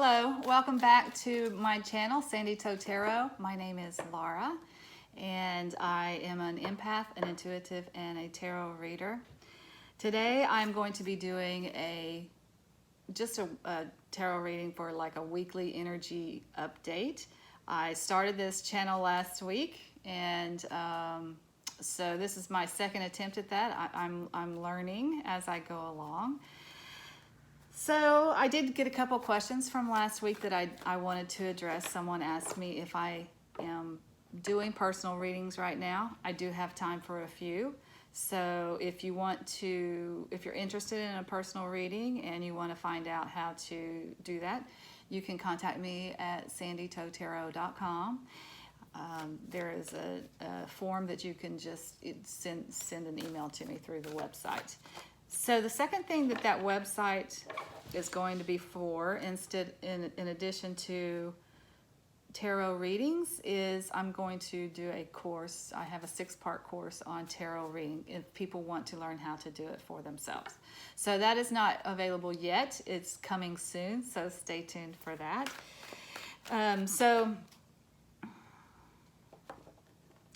Hello, welcome back to my channel, Sandy Toe Tarot. My name is Laura, and I am an empath, an intuitive, and a tarot reader. Today, I'm going to be doing just a tarot reading for like a weekly energy update. I started this channel last week, and so this is my second attempt at that. I'm learning as I go along. So I did get a couple questions from last week that I wanted to address. Someone asked me if I am doing personal readings right now. I do have time for a few. So if you're interested in a personal reading and you want to find out how to do that, you can contact me at sandytoetarot.com. There is a form that you can just send an email to me through the website. So the second thing that website is going to be for, in addition to tarot readings, is I'm going to do a course. I have a 6-part course on tarot reading if people want to learn how to do it for themselves. So that is not available yet. It's coming soon, so stay tuned for that. So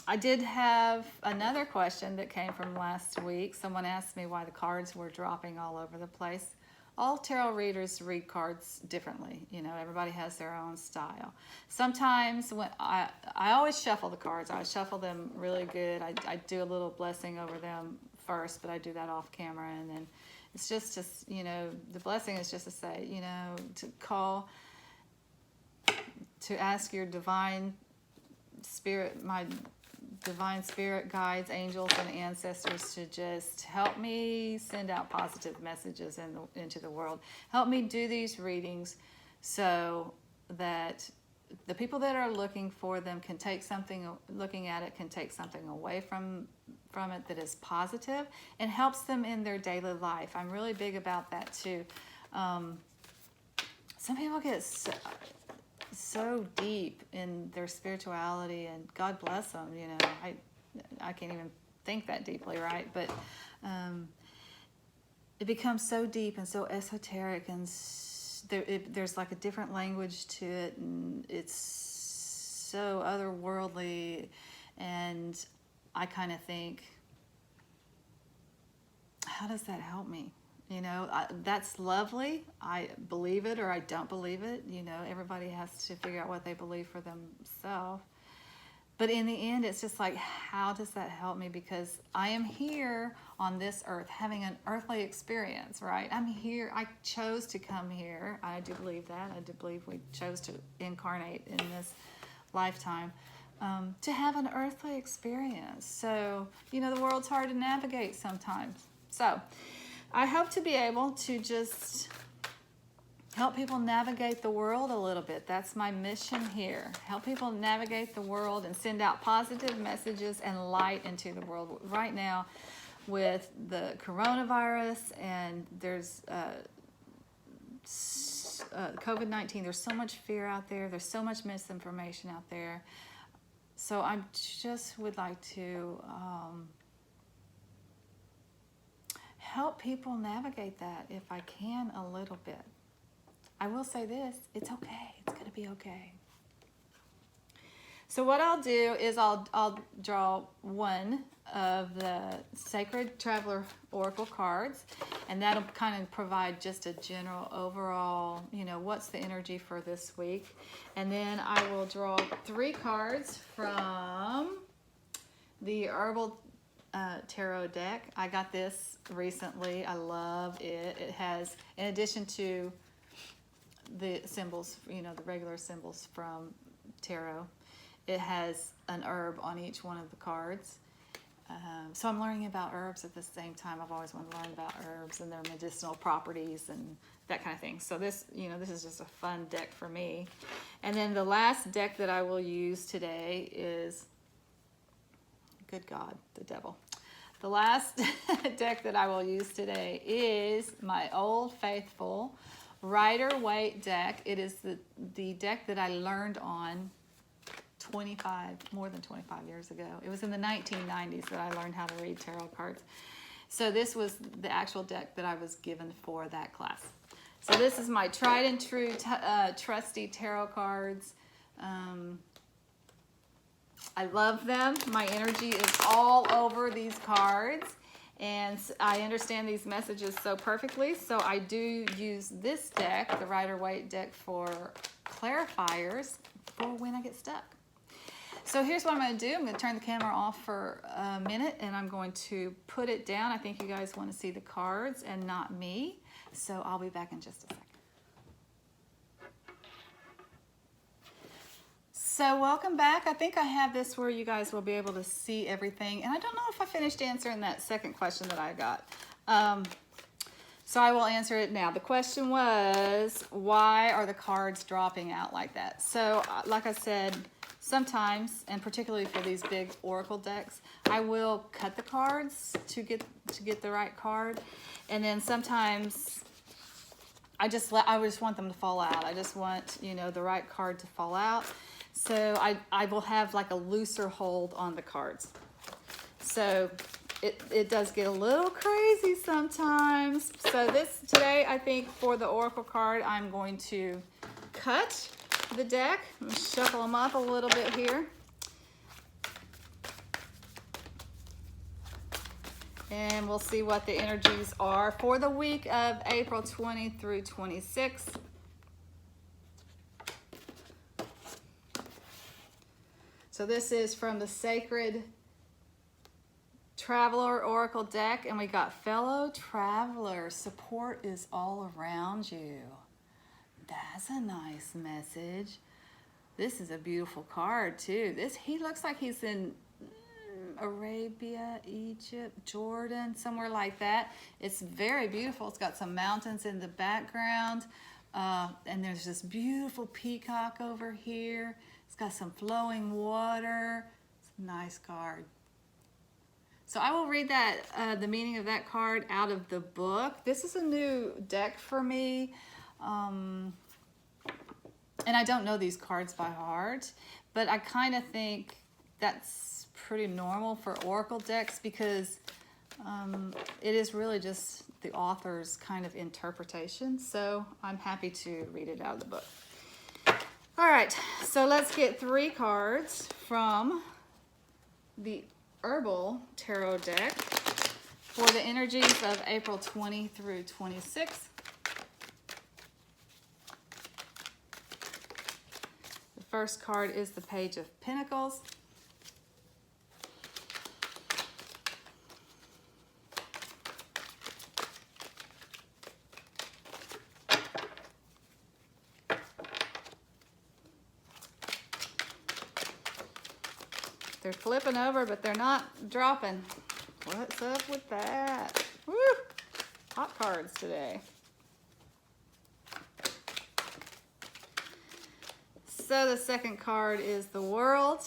I did have another question that came from last week. Someone asked me why the cards were dropping all over the place. All tarot readers read cards differently. You know, everybody has their own style. Sometimes when I always shuffle the cards. I shuffle them really good. I do a little blessing over them first, but I do that off camera, and then it's just the blessing is just to say, to ask your divine spirit, my divine spirit guides, angels, and ancestors to just help me send out positive messages into the world. Help me do these readings so that the people that are looking for them can take something, looking at it, can take something away from it that is positive and helps them in their daily life. I'm really big about that too. Some people get so deep in their spirituality, and God bless them. I can't even think that deeply, right? But it becomes so deep and so esoteric, and there's like a different language to it, and it's so otherworldly. And I kind of think, how does that help me? That's lovely. I believe it or I don't believe it. Everybody has to figure out what they believe for themselves. But in the end, it's just like, how does that help me? Because I am here on this earth having an earthly experience, right? I'm here. I chose to come here. I do believe that. I do believe we chose to incarnate in this lifetime to have an earthly experience. So, the world's hard to navigate sometimes. So I hope to be able to just help people navigate the world a little bit. That's my mission here. Help people navigate the world and send out positive messages and light into the world. Right now, with the coronavirus and there's COVID-19, there's so much fear out there. There's so much misinformation out there. So I just would like to help people navigate that if I can a little bit. I will say this, it's okay. It's going to be okay. So what I'll do is I'll draw one of the Sacred Traveler Oracle cards, and that'll kind of provide just a general overall, what's the energy for this week. And then I will draw 3 cards from the Herbal Tarot deck. I got this recently. I love it. It has, in addition to the symbols, the regular symbols from tarot, it has an herb on each one of the cards. So I'm learning about herbs at the same time. I've always wanted to learn about herbs and their medicinal properties and that kind of thing. So this is just a fun deck for me. And then the last deck that I will use today is, good God, the devil. The last deck that I will use today is my Old Faithful Rider-Waite deck. It is the deck that I learned on more than 25 years ago. It was in the 1990s that I learned how to read tarot cards. So this was the actual deck that I was given for that class. So this is my tried and true trusty tarot cards. I love them. My energy is all over these cards, and I understand these messages so perfectly. So I do use this deck, the Rider-Waite deck, for clarifiers for when I get stuck. So here's what I'm going to do. I'm going to turn the camera off for a minute, and I'm going to put it down. I think you guys want to see the cards and not me. So I'll be back in just a second. So welcome back. I think I have this where you guys will be able to see everything. And I don't know if I finished answering that second question that I got. So I will answer it now. The question was, why are the cards dropping out like that? So like I said, sometimes, and particularly for these big oracle decks, I will cut the cards to get the right card. And then sometimes I just want them to fall out. I just want, you know, the right card to fall out. So I will have like a looser hold on the cards. So it does get a little crazy sometimes. So today, I think for the oracle card, I'm going to cut the deck. I'm going to shuffle them up a little bit here. And we'll see what the energies are for the week of April 20 through 26. So this is from the Sacred Traveler Oracle deck, and we got fellow travelers. Support is all around you. That's a nice message. This is a beautiful card too. He looks like he's in Arabia, Egypt, Jordan, somewhere like that. It's very beautiful. It's got some mountains in the background, and there's this beautiful peacock over here. It's got some flowing water. It's a nice card. So I will read that the meaning of that card out of the book. This is a new deck for me, and I don't know these cards by heart, but I kind of think that's pretty normal for oracle decks because it is really just the author's kind of interpretation. So I'm happy to read it out of the book. All right, so let's get 3 cards from the Herbal Tarot deck for the energies of April 20 through 26. The first card is the Page of Pentacles. They're flipping over, but they're not dropping. What's up with that? Woo! Hot cards today. So the second card is the World.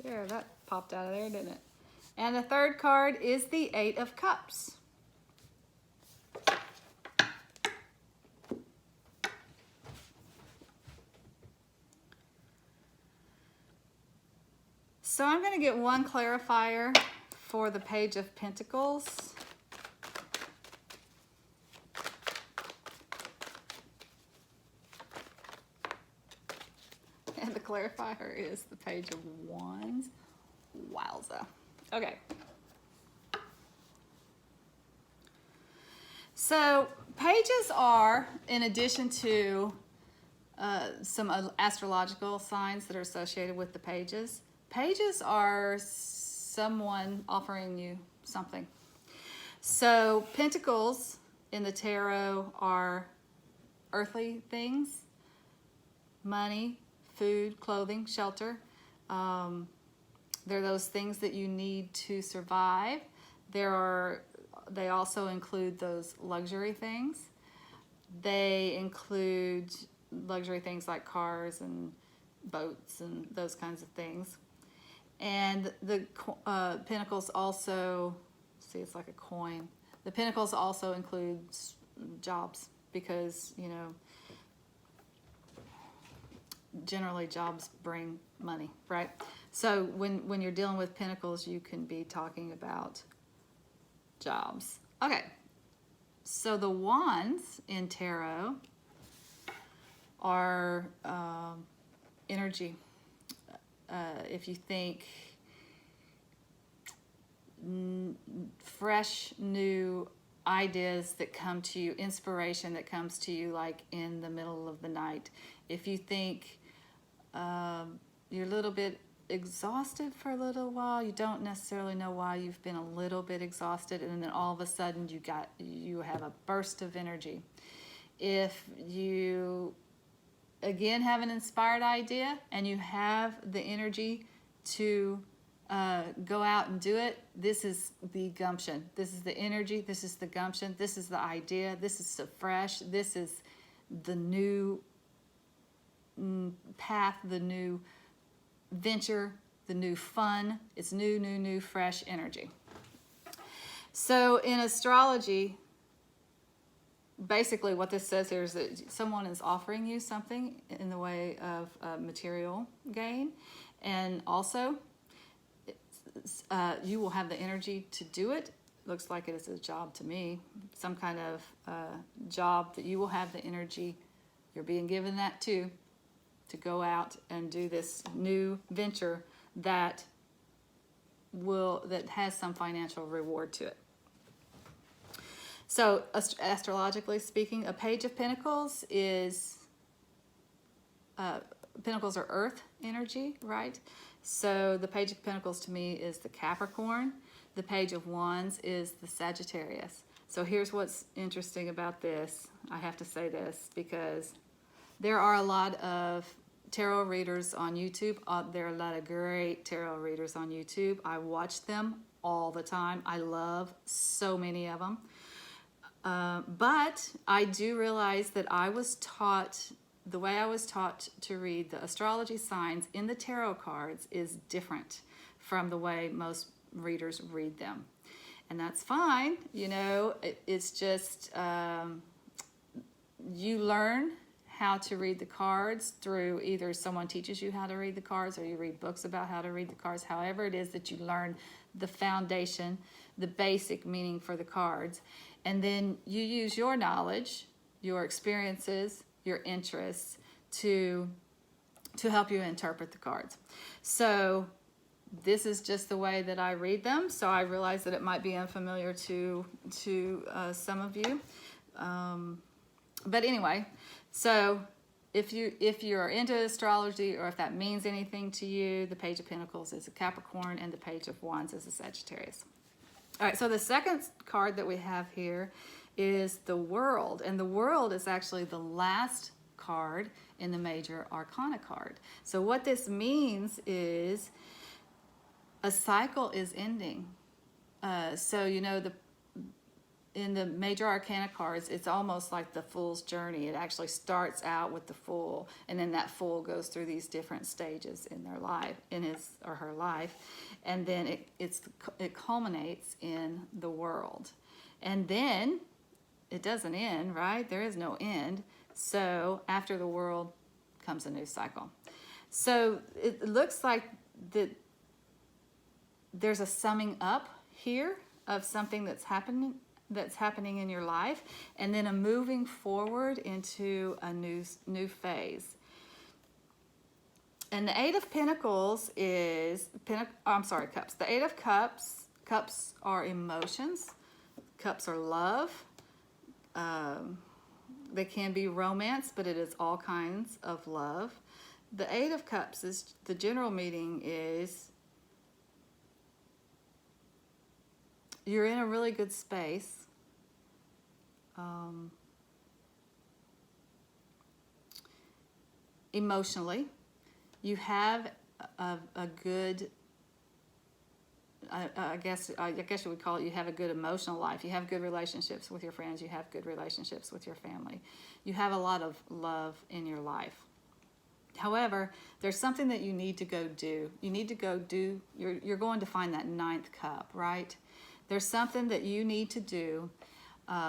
There, that popped out of there, didn't it? And the third card is the Eight of Cups. So I'm going to get one clarifier for the Page of Pentacles. And the clarifier is the Page of Wands. Wowza. Okay. So pages are, in addition to some astrological signs that are associated with the pages, pages are someone offering you something. So pentacles in the tarot are earthly things, money, food, clothing, shelter. They're those things that you need to survive. They also include those luxury things. They include luxury things like cars and boats and those kinds of things. And the pentacles also, see, it's like a coin. The pentacles also include jobs because, you know, generally jobs bring money, right? So when you're dealing with pentacles, you can be talking about jobs. Okay, so the wands in tarot are energy. If you think fresh, new ideas that come to you, inspiration that comes to you like in the middle of the night. If you think you're a little bit exhausted for a little while, you don't necessarily know why you've been a little bit exhausted, and then all of a sudden you have a burst of energy. If you again have an inspired idea and you have the energy to go out and do it, this is the gumption. This is the energy. This is the gumption. This is the idea. This is the fresh. This is the new path, the new venture, the new fun. It's new, fresh energy. So in astrology, basically what this says here is that someone is offering you something in the way of material gain, and also you will have the energy to do it. Looks like it is a job to me, some kind of job that you will have the energy, you're being given that too, to go out and do this new venture that has some financial reward to it. So astrologically speaking, a Page of Pentacles is, Pentacles are earth energy, right? So the Page of Pentacles to me is the Capricorn. The Page of Wands is the Sagittarius. So here's what's interesting about this. I have to say this because there are a lot of tarot readers on YouTube. There are a lot of great tarot readers on YouTube. I watch them all the time. I love so many of them. But I do realize that the way I was taught to read the astrology signs in the tarot cards is different from the way most readers read them. And that's fine. You know, it's just, you learn how to read the cards through either someone teaches you how to read the cards or you read books about how to read the cards. However it is that you learn the foundation, the basic meaning for the cards. And then you use your knowledge, your experiences, your interests to help you interpret the cards. So this is just the way that I read them. So I realize that it might be unfamiliar to some of you. But anyway, so if you're into astrology or if that means anything to you, the Page of Pentacles is a Capricorn and the Page of Wands is a Sagittarius. All right, so the second card that we have here is the World, and the World is actually the last card in the Major Arcana card. So what this means is a cycle is ending. So you know, in the Major Arcana cards, it's almost like the Fool's journey. It actually starts out with the Fool, and then that Fool goes through these different stages in their life, in his or her life, and then it culminates in the World. And then it doesn't end, right? There is no end. So after the World comes a new cycle. So it looks like that there's a summing up here of something that's happening in your life, and then a moving forward into a new phase. And the Eight of Pentacles is Cups. The Eight of Cups are emotions. Cups are love. They can be romance, but it is all kinds of love. The Eight of Cups is, the general meaning is you're in a really good space. Emotionally, you have a good, I guess you would call it, you have a good emotional life. You have good relationships with your friends. You have good relationships with your family. You have a lot of love in your life. However, there's something that you need to go do. You need to go do, you're going to find that ninth cup, right? There's something that you need to do.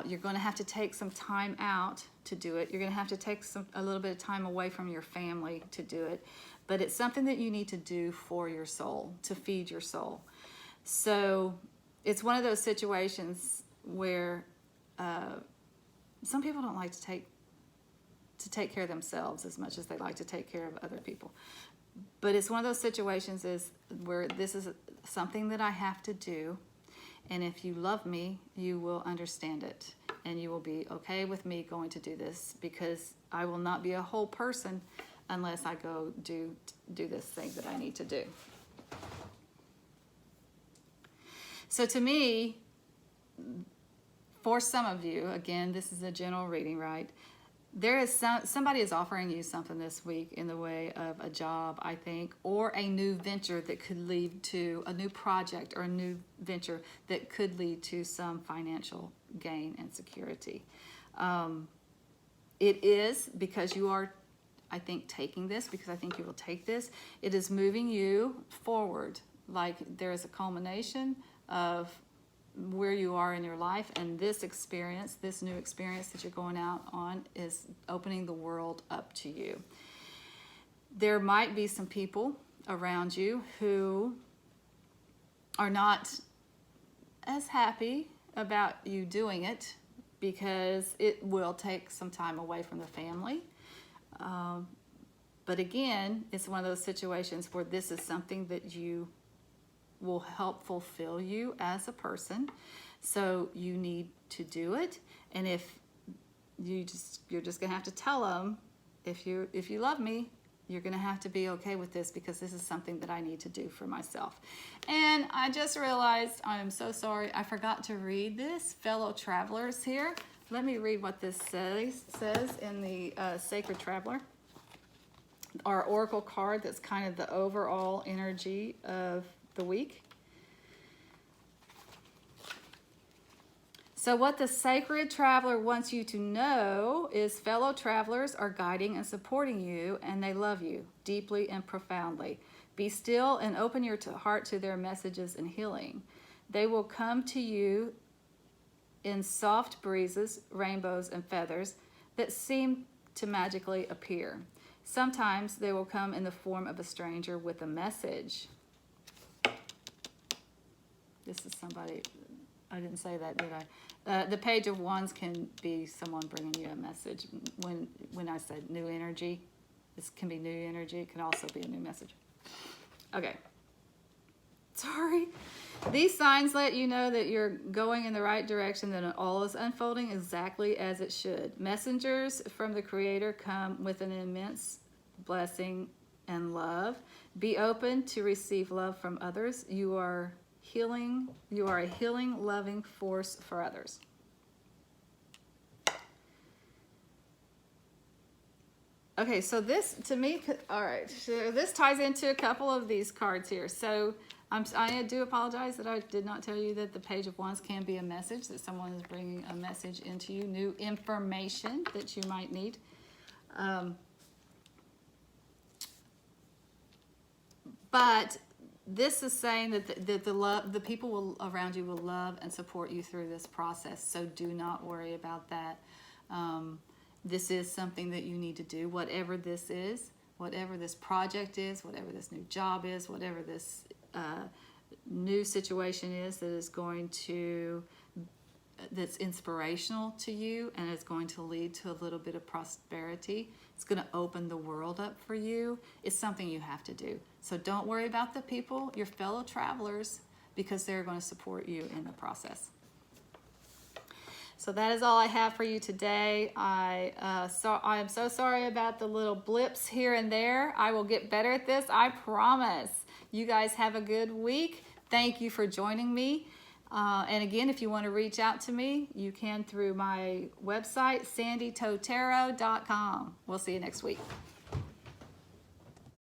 You're going to have to take some time out to do it. You're going to have to take a little bit of time away from your family to do it. But it's something that you need to do for your soul, to feed your soul. So it's one of those situations where some people don't like to take care of themselves as much as they like to take care of other people. But it's one of those situations is where this is something that I have to do. And if you love me, you will understand it. And you will be okay with me going to do this, because I will not be a whole person unless I go do this thing that I need to do. So to me, for some of you, again, this is a general reading, right? There is somebody is offering you something this week in the way of a job, I think, or a new venture that could lead to a new project, or a new venture that could lead to some financial gain and security. It is because you are, I think, taking this, because I think you will take this. It is moving you forward. Like there is a culmination of where you are in your life, and this experience, this new experience that you're going out on, is opening the world up to you. There might be some people around you who are not as happy about you doing it, because it will take some time away from the family. But again, it's one of those situations where this is something that you will help fulfill you as a person. So you need to do it. And if you're just gonna have to tell them, if you love me, you're gonna have to be okay with this, because this is something that I need to do for myself. And I just realized, I'm so sorry, I forgot to read this. Fellow travelers here, let me read what this says in the Sacred Traveler, our oracle card that's kind of the overall energy of the week. So what the Sacred Traveler wants you to know is fellow travelers are guiding and supporting you, and they love you deeply and profoundly. Be still and open your heart to their messages and healing. They will come to you in soft breezes, rainbows, and feathers that seem to magically appear. Sometimes they will come in the form of a stranger with a message. This is somebody, I didn't say that, did I? The Page of Wands can be someone bringing you a message. When I said new energy, this can be new energy. It can also be a new message. Okay. Sorry. These signs let you know that you're going in the right direction, that all is unfolding exactly as it should. Messengers from the Creator come with an immense blessing and love. Be open to receive love from others. You are a healing, loving force for others. Okay, so this, to me, all right, so this ties into a couple of these cards here. So I do apologize that I did not tell you that the Page of Wands can be a message, that someone is bringing a message into you, new information that you might need. But this is saying that the people around you will love and support you through this process. So do not worry about that. This is something that you need to do, whatever this is, whatever this project is, whatever this new job is, whatever this new situation is that is going to, that's inspirational to you and is going to lead to a little bit of prosperity. It's going to open the world up for you. It's something you have to do. So don't worry about the people, your fellow travelers, because they're going to support you in the process. So that is all I have for you today. I am so sorry about the little blips here and there. I will get better at this, I promise. You guys have a good week. Thank you for joining me. And again, if you want to reach out to me, you can through my website, sandytotarot.com. We'll see you next week.